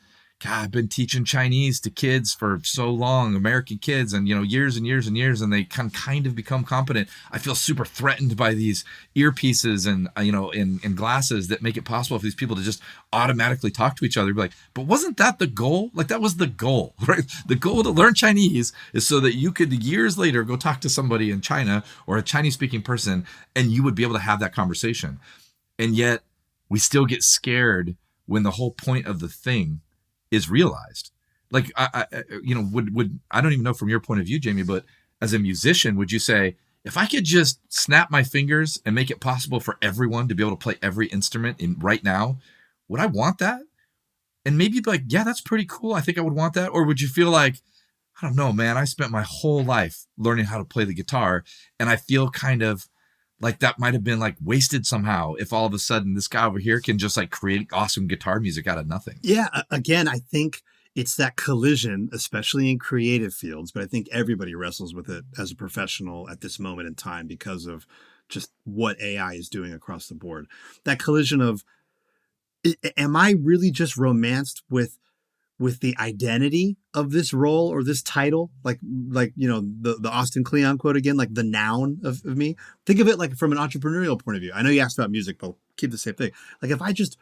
God, I've been teaching Chinese to kids for so long, American kids, and, you know, years and years and years, and they can kind of become competent. I feel super threatened by these earpieces and, you know, and glasses that make it possible for these people to just automatically talk to each other. Be like, but wasn't that the goal? Like, that was the goal, right? The goal to learn Chinese is so that you could years later go talk to somebody in China or a Chinese speaking person, and you would be able to have that conversation. And yet we still get scared when the whole point of the thing is realized. Like, I you know, would I don't even know from your point of view, Jamie, but as a musician, would you say, if I could just snap my fingers and make it possible for everyone to be able to play every instrument in right now, would I want that? And maybe you'd be like, yeah, that's pretty cool. I think I would want that. Or would you feel like, I don't know, man, I spent my whole life learning how to play the guitar, and I feel kind of like that might have been like wasted somehow if all of a sudden this guy over here can just like create awesome guitar music out of nothing. Yeah. Again, I think it's that collision, especially in creative fields, but I think everybody wrestles with it as a professional at this moment in time because of just what AI is doing across the board. That collision of, am I really just romanced with the identity of this role or this title, like you know, the Austin Kleon quote again, like the noun of me. Think of it like from an entrepreneurial point of view. I know you asked about music, but I'll keep the same thing. Like if I just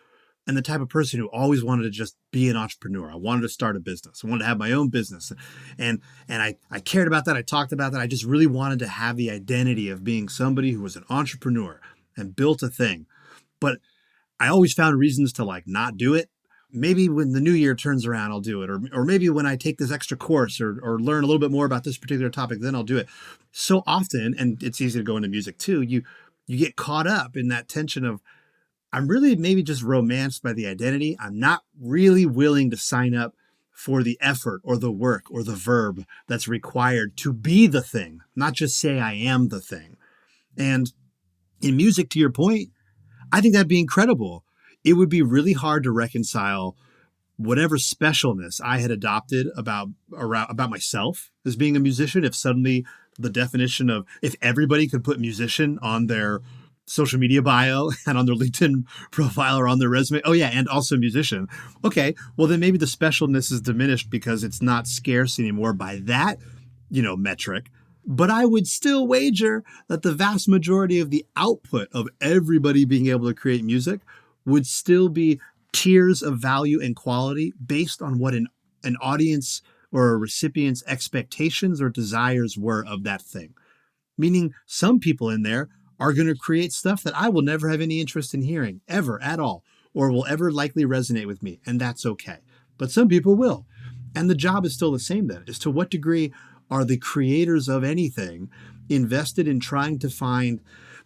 am the type of person who always wanted to just be an entrepreneur, I wanted to start a business, I wanted to have my own business, and I cared about that. I talked about that. I just really wanted to have the identity of being somebody who was an entrepreneur and built a thing, but I always found reasons to like not do it. Maybe when the new year turns around, I'll do it. Or maybe when I take this extra course or learn a little bit more about this particular topic, then I'll do it. So often, and it's easy to go into music too, you get caught up in that tension of, I'm really maybe just romanced by the identity. I'm not really willing to sign up for the effort or the work or the verb that's required to be the thing, not just say I am the thing. And in music, to your point, I think that'd be incredible. It would be really hard to reconcile whatever specialness I had adopted about myself as being a musician if suddenly the definition of, if everybody could put musician on their social media bio and on their LinkedIn profile or on their resume, oh yeah, and also musician. Okay, well then maybe the specialness is diminished because it's not scarce anymore by that, you know, metric. But I would still wager that the vast majority of the output of everybody being able to create music would still be tiers of value and quality based on what an audience or a recipient's expectations or desires were of that thing. Meaning some people in there are going to create stuff that I will never have any interest in hearing, ever, at all, or will ever likely resonate with me, and that's okay. But some people will. And the job is still the same then, is to what degree are the creators of anything invested in trying to find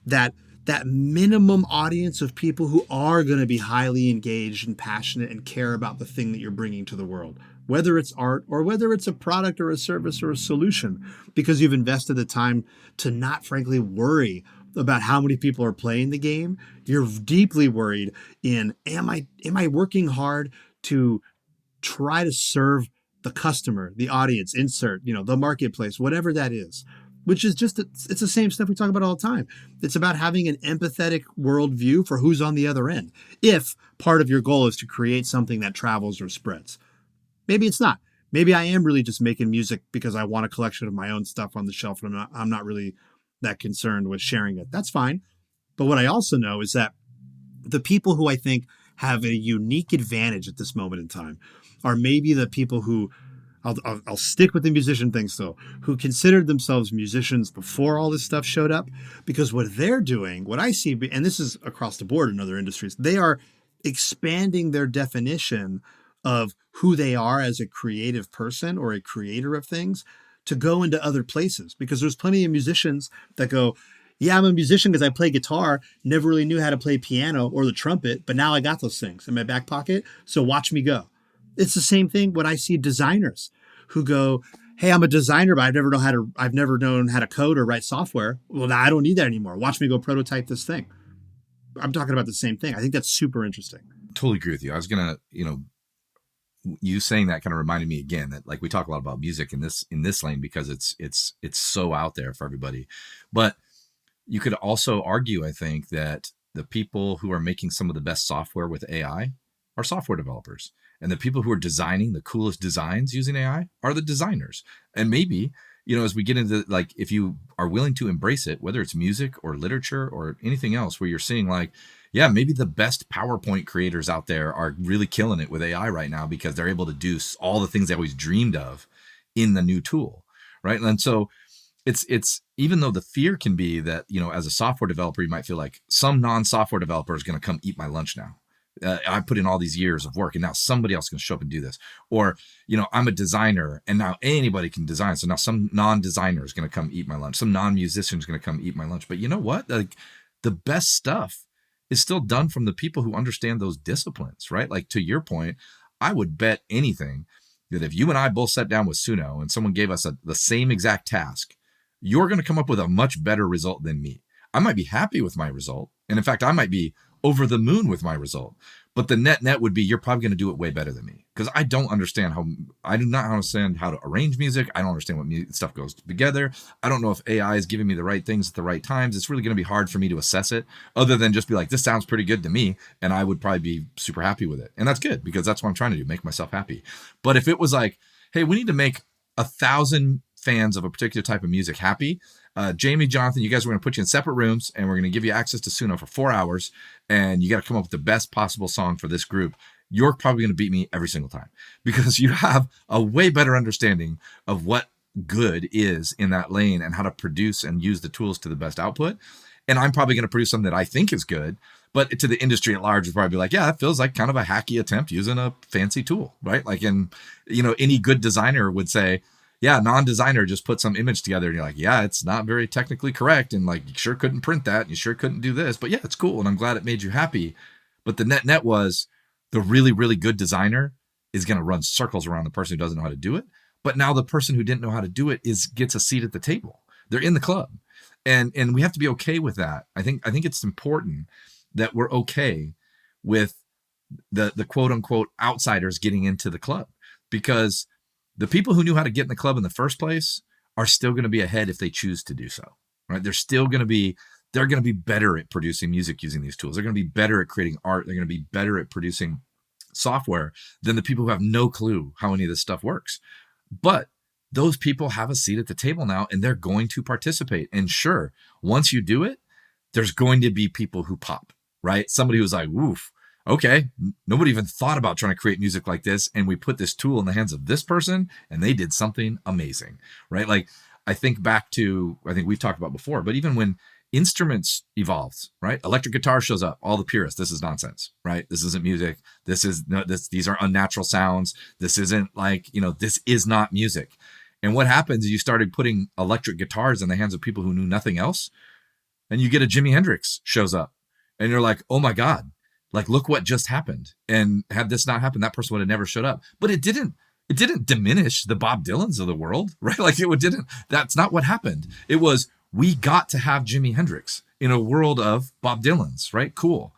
that that minimum audience of people who are going to be highly engaged and passionate and care about the thing that you're bringing to the world, whether it's art or whether it's a product or a service or a solution, because you've invested the time to not frankly worry about how many people are playing the game. You're deeply worried in, am I working hard to try to serve the customer, the audience, insert, the marketplace, whatever that is, which is just, it's the same stuff we talk about all the time. It's about having an empathetic worldview for who's on the other end. If part of your goal is to create something that travels or spreads, maybe it's not. Maybe I am really just making music because I want a collection of my own stuff on the shelf and I'm not really that concerned with sharing it. That's fine. But what I also know is that the people who I think have a unique advantage at this moment in time are maybe the people who, I'll stick with the musician thing still, who considered themselves musicians before all this stuff showed up. Because what they're doing, what I see, and this is across the board in other industries, they are expanding their definition of who they are as a creative person or a creator of things to go into other places. Because there's plenty of musicians that go, yeah, I'm a musician because I play guitar, never really knew how to play piano or the trumpet, but now I got those things in my back pocket, so watch me go. It's the same thing when I see designers who go, hey, I'm a designer, but I've never known how to code or write software. Well, now I don't need that anymore. Watch me go prototype this thing. I'm talking about the same thing. I think that's super interesting. Totally agree with you. I was going to, you saying that kind of reminded me again that like we talk a lot about music in this lane because it's so out there for everybody. But you could also argue, I think, that the people who are making some of the best software with AI are software developers. And the people who are designing the coolest designs using AI are the designers. And maybe, as we get into like, if you are willing to embrace it, whether it's music or literature or anything else where you're seeing like, yeah, maybe the best PowerPoint creators out there are really killing it with AI right now because they're able to do all the things they always dreamed of in the new tool, right? And so it's even though the fear can be that, as a software developer, you might feel like some non-software developer is going to come eat my lunch now. I put in all these years of work and now somebody else can show up and do this. Or, I'm a designer and now anybody can design. So now some non-designer is going to come eat my lunch. Some non-musician is going to come eat my lunch. But you know what? Like the best stuff is still done from the people who understand those disciplines, right? Like to your point, I would bet anything that if you and I both sat down with Suno and someone gave us the same exact task, you're going to come up with a much better result than me. I might be happy with my result. And in fact, I might be over the moon with my result. But the net would be you're probably going to do it way better than me because I do not understand how to arrange music. I don't understand what stuff goes together. I don't know if AI is giving me the right things at the right times. It's really going to be hard for me to assess it other than just be like, this sounds pretty good to me. And I would probably be super happy with it. And that's good because that's what I'm trying to do, make myself happy. But if it was like, hey, we need to make 1,000 fans of a particular type of music happy, Jaime, Jonathan, you guys are going to put you in separate rooms and we're going to give you access to Suno for 4 hours and you got to come up with the best possible song for this group. You're probably going to beat me every single time because you have a way better understanding of what good is in that lane and how to produce and use the tools to the best output. And I'm probably going to produce something that I think is good, but to the industry at large would probably be like, yeah, that feels like kind of a hacky attempt using a fancy tool, right? Like any good designer would say, yeah, non-designer just put some image together and you're like, yeah, it's not very technically correct. And like, you sure couldn't print that. And you sure couldn't do this, but yeah, it's cool. And I'm glad it made you happy. But the net was the really, really good designer is going to run circles around the person who doesn't know how to do it. But now the person who didn't know how to do it gets a seat at the table. They're in the club. And we have to be okay with that. I think it's important that we're okay with the quote unquote outsiders getting into the club because the people who knew how to get in the club in the first place are still going to be ahead if they choose to do so, right? They're going to be better at producing music using these tools. They're going to be better at creating art. They're going to be better at producing software than the people who have no clue how any of this stuff works. But those people have a seat at the table now and they're going to participate. And sure, once you do it, there's going to be people who pop, right? Somebody who's like, woof, okay, nobody even thought about trying to create music like this. And we put this tool in the hands of this person and they did something amazing, right? Like I think we've talked about before, but even when instruments evolved, right? Electric guitar shows up, all the purists, this is nonsense, right? This isn't music. These are unnatural sounds. This isn't like, this is not music. And what happens is you started putting electric guitars in the hands of people who knew nothing else. and you get a Jimi Hendrix shows up, and you're like, oh my God, like look what just happened. And had this not happened, that person would have never showed up. But it didn't diminish the Bob Dylans of the world, right? Like it didn't, that's not what happened. It was, we got to have Jimi Hendrix in a world of Bob Dylans, right? Cool.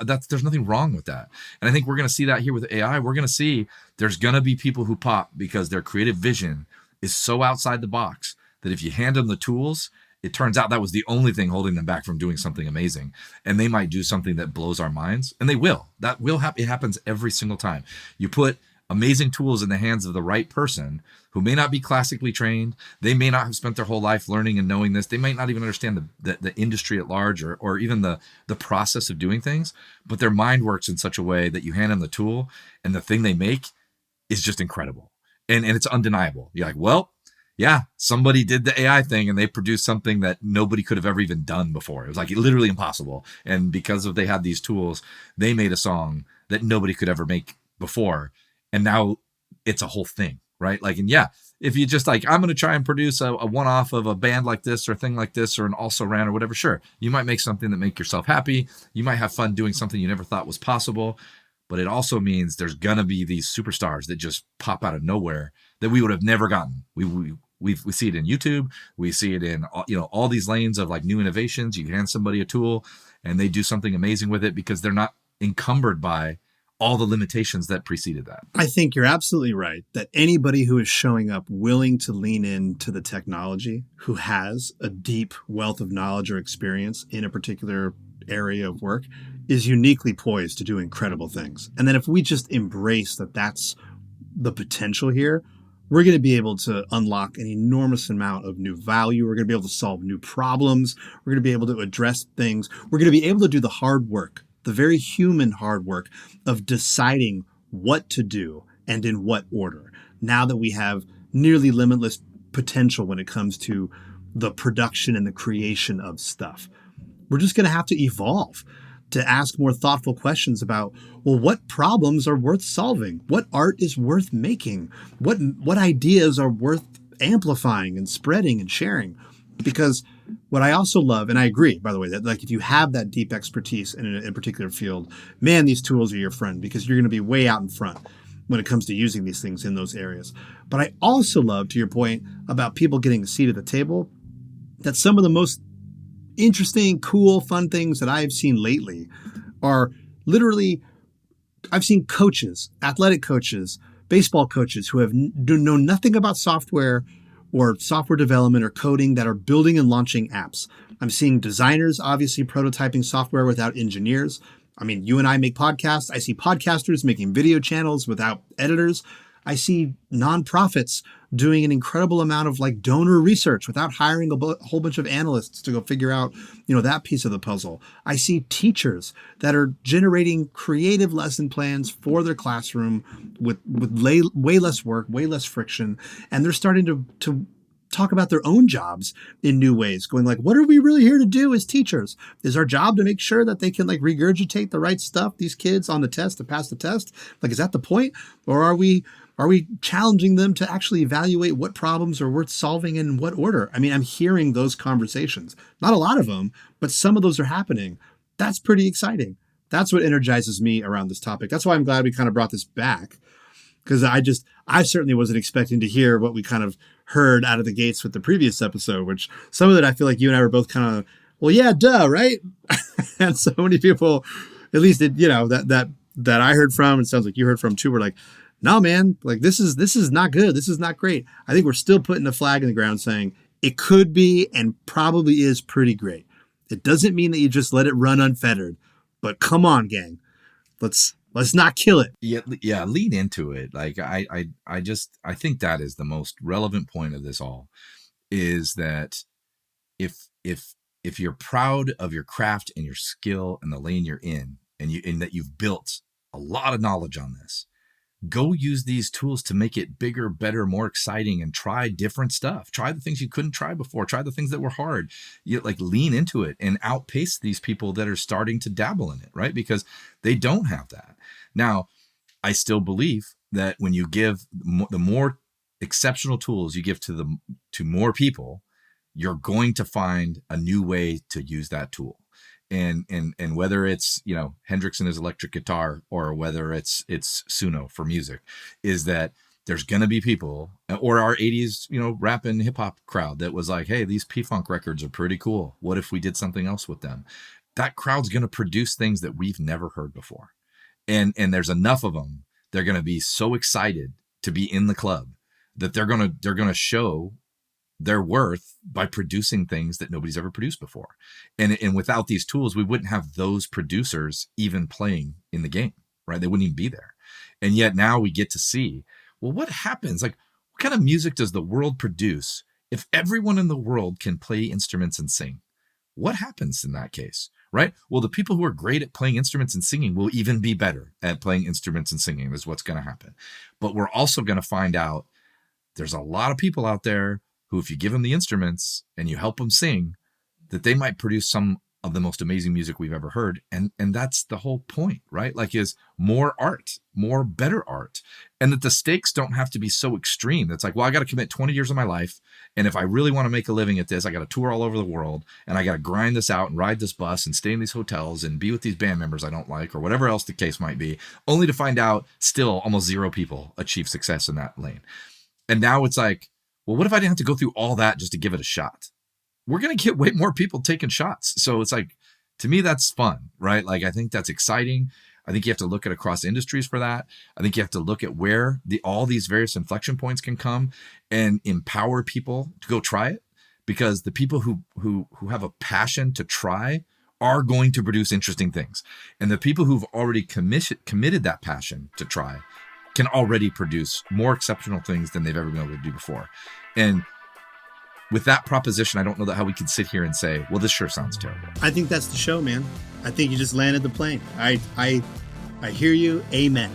There's nothing wrong with that. And I think we're going to see that here with AI. We're going to see there's going to be people who pop because their creative vision is so outside the box that if you hand them the tools, it turns out that was the only thing holding them back from doing something amazing. And they might do something that blows our minds, and they will. That will happen. It happens every single time. You put amazing tools in the hands of the right person who may not be classically trained. They may not have spent their whole life learning and knowing this. They might not even understand the industry at large or even the process of doing things, but their mind works in such a way that you hand them the tool and the thing they make is just incredible. And it's undeniable. You're like, well, yeah, somebody did the AI thing and they produced something that nobody could have ever even done before. It was like literally impossible. And because they had these tools, they made a song that nobody could ever make before. And now it's a whole thing, right? Like, and yeah, if you just like, I'm going to try and produce a one-off of a band like this or a thing like this or an also-ran or whatever, sure. You might make something that make yourself happy. You might have fun doing something you never thought was possible. But it also means there's going to be these superstars that just pop out of nowhere that we would have never gotten. We see it in YouTube. We see it in all these lanes of like new innovations. You hand somebody a tool and they do something amazing with it because they're not encumbered by all the limitations that preceded that. I think you're absolutely right that anybody who is showing up willing to lean into the technology, who has a deep wealth of knowledge or experience in a particular area of work, is uniquely poised to do incredible things. And then if we just embrace that that's the potential here, we're going to be able to unlock an enormous amount of new value. We're going to be able to solve new problems. We're going to be able to address things. We're going to be able to do the hard work, the very human hard work of deciding what to do and in what order. Now that we have nearly limitless potential when it comes to the production and the creation of stuff, we're just going to have to evolve to ask more thoughtful questions about, well, what problems are worth solving? What art is worth making? What ideas are worth amplifying and spreading and sharing? Because what I also love, and I agree, by the way, that like if you have that deep expertise in a particular field, man, these tools are your friend because you're going to be way out in front when it comes to using these things in those areas. But I also love, to your point about people getting a seat at the table, that some of the most interesting, cool, fun things that I've seen lately are literally, I've seen coaches, athletic coaches, baseball coaches who know nothing about software or software development or coding that are building and launching apps. I'm seeing designers obviously prototyping software without engineers. I mean, you and I make podcasts. I see podcasters making video channels without editors. I see nonprofits doing an incredible amount of like donor research without hiring a whole bunch of analysts to go figure out, that piece of the puzzle. I see teachers that are generating creative lesson plans for their classroom with way less work, way less friction. And they're starting to talk about their own jobs in new ways, going like, what are we really here to do as teachers? Is our job to make sure that they can like regurgitate the right stuff, these kids on the test to pass the test? Like, is that the point? Or are we challenging them to actually evaluate what problems are worth solving and in what order? I mean, I'm hearing those conversations. Not a lot of them, but some of those are happening. That's pretty exciting. That's what energizes me around this topic. That's why I'm glad we kind of brought this back, because I certainly wasn't expecting to hear what we kind of heard out of the gates with the previous episode, which some of it I feel like you and I were both kind of, well, yeah, duh, right? And so many people, at least that I heard from, it sounds like you heard from too, were like, no, man, like this is not good. This is not great. I think we're still putting a flag in the ground saying it could be and probably is pretty great. It doesn't mean that you just let it run unfettered, but come on, gang, let's not kill it. Yeah, lean into it. Like I think that is the most relevant point of this all, is that if you're proud of your craft and your skill and the lane you're in, and that you've built a lot of knowledge on this, go use these tools to make it bigger, better, more exciting, and try different stuff. Try the things you couldn't try before. Try the things that were hard. Lean into it and outpace these people that are starting to dabble in it, right? Because they don't have that. Now, I still believe that when you give the more exceptional tools you give to more people, you're going to find a new way to use that tool. And whether it's, Hendrix and his electric guitar, or whether it's Suno for music, is that there's going to be people, or our 80s, rap and hip hop crowd that was like, hey, these P-Funk records are pretty cool. What if we did something else with them? That crowd's going to produce things that we've never heard before. And there's enough of them. They're going to be so excited to be in the club that they're going to show their worth by producing things that nobody's ever produced before. And without these tools, we wouldn't have those producers even playing in the game, right? They wouldn't even be there. And yet now we get to see, well, what happens? Like, what kind of music does the world produce if everyone in the world can play instruments and sing? What happens in that case, right? Well, the people who are great at playing instruments and singing will even be better at playing instruments and singing, is what's going to happen. But we're also going to find out there's a lot of people out there who, if you give them the instruments and you help them sing, that they might produce some of the most amazing music we've ever heard. And that's the whole point, right? Like, is more art, more better art. And that the stakes don't have to be so extreme. It's like, well, I got to commit 20 years of my life. And if I really want to make a living at this, I got to tour all over the world, and I got to grind this out and ride this bus and stay in these hotels and be with these band members I don't like, or whatever else the case might be, only to find out still almost zero people achieve success in that lane. And now it's like, well, what if I didn't have to go through all that just to give it a shot? We're going to get way more people taking shots. So it's like, to me, that's fun, right? Like, I think that's exciting. I think you have to look at across industries for that. I think you have to look at where all these various inflection points can come and empower people to go try it, because the people who have a passion to try are going to produce interesting things. And the people who've already committed that passion to try can already produce more exceptional things than they've ever been able to do before. And with that proposition, I don't know how we can sit here and say, well, this sure sounds terrible. I think that's the show, man. I think you just landed the plane. I hear you. Amen.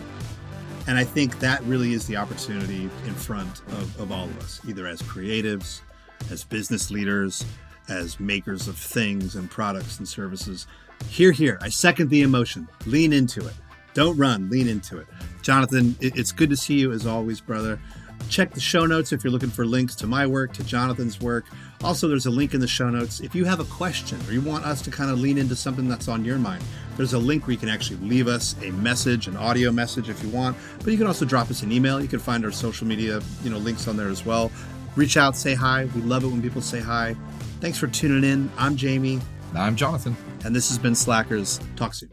And I think that really is the opportunity in front of all of us, either as creatives, as business leaders, as makers of things and products and services. Here. I second the emotion. Lean into it. Don't run. Lean into it. Jonathan, it's good to see you as always, brother. Check the show notes if you're looking for links to my work, to Jonathan's work. Also, there's a link in the show notes. If you have a question or you want us to kind of lean into something that's on your mind, there's a link where you can actually leave us a message, an audio message if you want. But you can also drop us an email. You can find our social media, links on there as well. Reach out, say hi. We love it when people say hi. Thanks for tuning in. I'm Jamie. I'm Jonathan. And this has been Slackers. Talk soon.